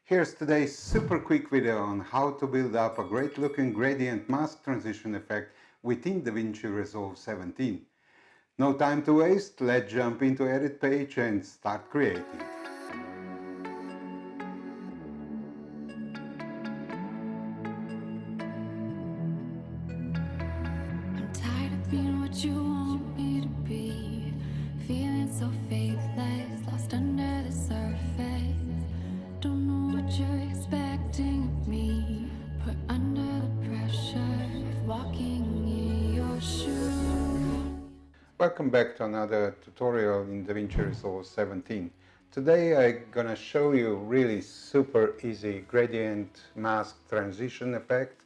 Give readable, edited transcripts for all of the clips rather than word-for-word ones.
Here's today's super quick video on how to build up a great looking gradient mask transition effect within DaVinci Resolve 17. No time to waste, let's jump into edit page and start creating. I'm tired of being what you want me to be, feeling so faithless, lost under the surface. Don't know what you're expecting of me, put under the pressure of walking in your shoes. Welcome back to another tutorial in DaVinci Resolve 17. Today I'm gonna show you really super easy gradient mask transition effect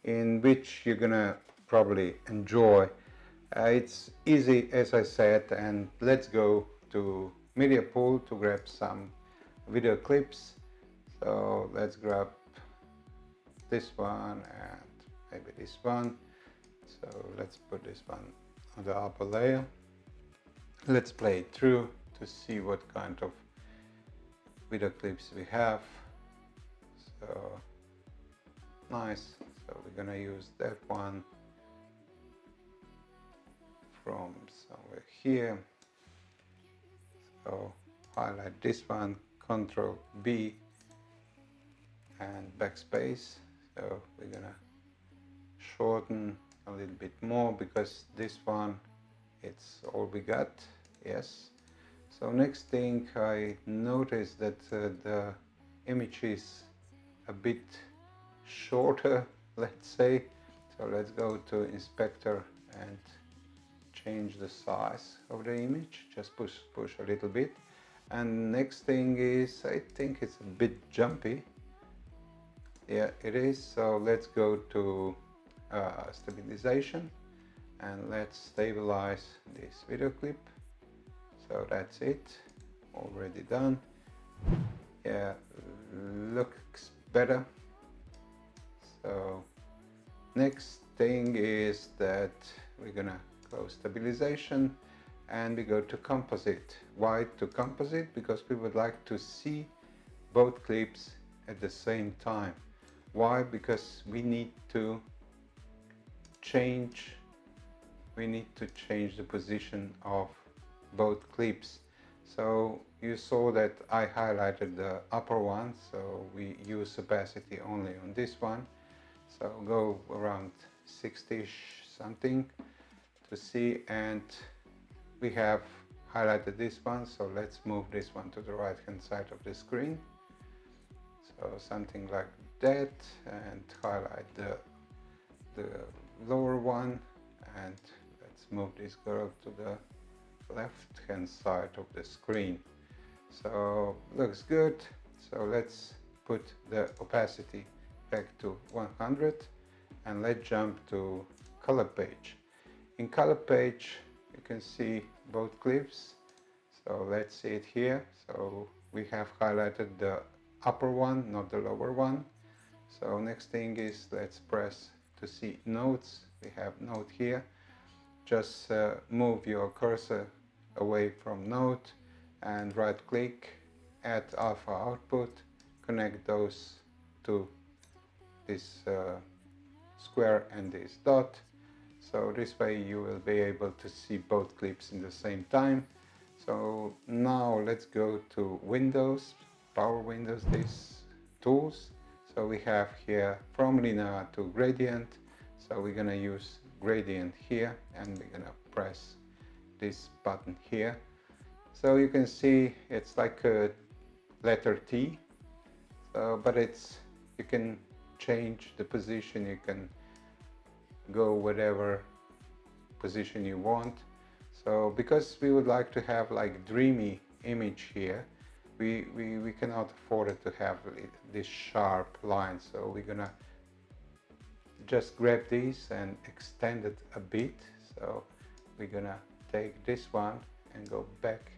in which you're gonna probably enjoy. It's easy, as I said, and let's go to media pool to grab some video clips. So let's grab this one and maybe this one. So let's put this one on the upper layer. Let's play it through to see what kind of video clips we have. So nice. So we're gonna use that one from somewhere here. So highlight this one, Control B and backspace. So we're gonna shorten a little bit more because this one, it's all we got. Yes. So next thing, I noticed that the image is a bit shorter, let's say. So let's go to inspector and change the size of the image, just push a little bit. And next thing is, I think it's a bit jumpy. Yeah, it is. So let's go to stabilization and let's stabilize this video clip. So that's it, already done. Yeah, looks better. So next thing is that we're gonna go stabilization and we go to composite. Why to composite? Because we would like to see both clips at the same time. Why? Because we need to change the position of both clips. So you saw that I highlighted the upper one, so we use opacity only on this one. So go around 60-ish something to see, and we have highlighted this one, so let's move this one to the right hand side of the screen. So something like that, and highlight the lower one, and let's move this girl to the left hand side of the screen. So looks good. So let's put the opacity back to 100 and let's jump to color page. In color page you can see both clips, so let's see it here. So we have highlighted the upper one, not the lower one. So next thing is, let's press to see nodes. We have node here. Just move your cursor away from node and right click, add alpha output, connect those to this square and this dot. So this way you will be able to see both clips in the same time. So now let's go to Windows, Power Windows, these tools. So we have here from linear to gradient. So we're gonna use gradient here and we're gonna press this button here. So you can see it's like a letter T, but you can change the position, you can go whatever position you want. So because we would like to have like dreamy image here, we cannot afford it to have this sharp line. So we're gonna just grab these and extend it a bit. So we're gonna take this one and go back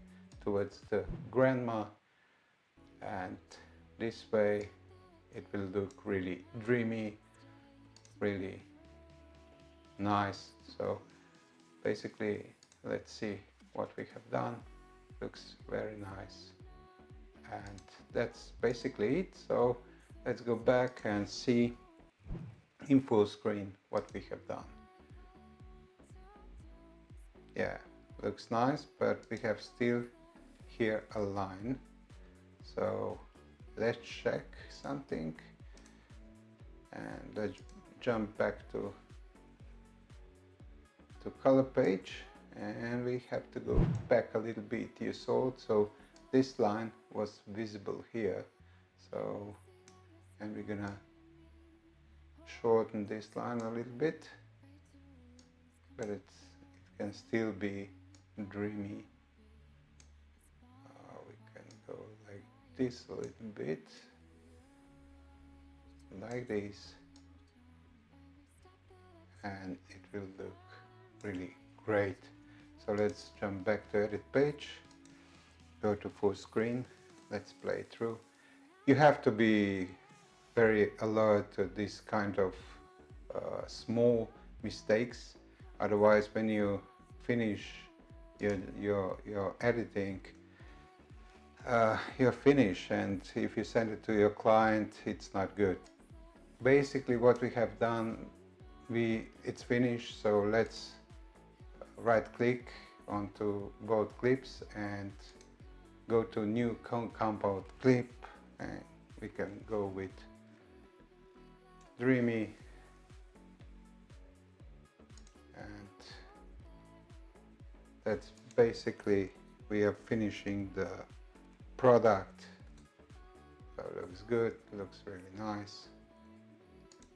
towards the grandma, and this way it will look really dreamy, really nice. So basically let's see what we have done. Looks very nice. And that's basically it. So let's go back and see in full screen what we have done. Yeah, looks nice, but we have still here a line. So let's check something, and let's jump back to color page, and we have to go back a little bit. You saw, so this line was visible here, so, and we're gonna shorten this line a little bit, but it can still be dreamy. We can go like this a little bit, like this, and it will look really great. So let's jump back to edit page, go to full screen, let's play through. You have to be very alert to this kind of small mistakes, otherwise when you finish your editing, you're finished, and if you send it to your client, it's not good. Basically what we have done, it's finished, so let's right click onto both clips and go to new compound clip, and we can go with dreamy, and that's basically we are finishing the product. So it looks good, looks really nice.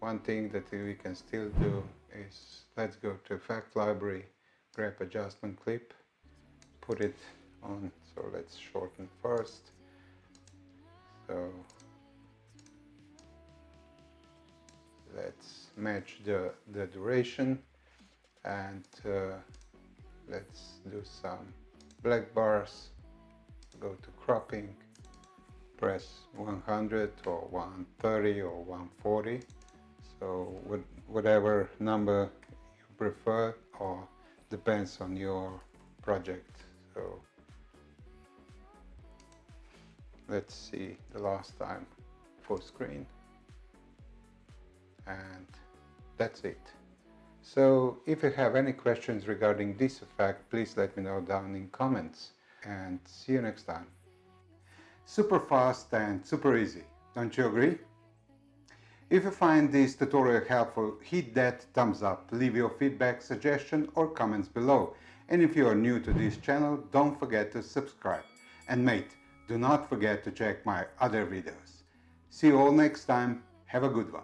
One thing that we can still do is let's go to effect library, grab adjustment clip, put it on. So let's shorten first. So let's match the duration, and let's do some black bars. Go to cropping, press 100 or 130 or 140. So whatever number you prefer, or depends on your project. So let's see the last time, full screen, and that's it. So if you have any questions regarding this effect, please let me know down in comments, and see you next time. Super fast and super easy, don't you agree? If you find this tutorial helpful, hit that thumbs up, leave your feedback, suggestion or comments below. And if you are new to this channel, don't forget to subscribe. And mate, do not forget to check my other videos. See you all next time, have a good one.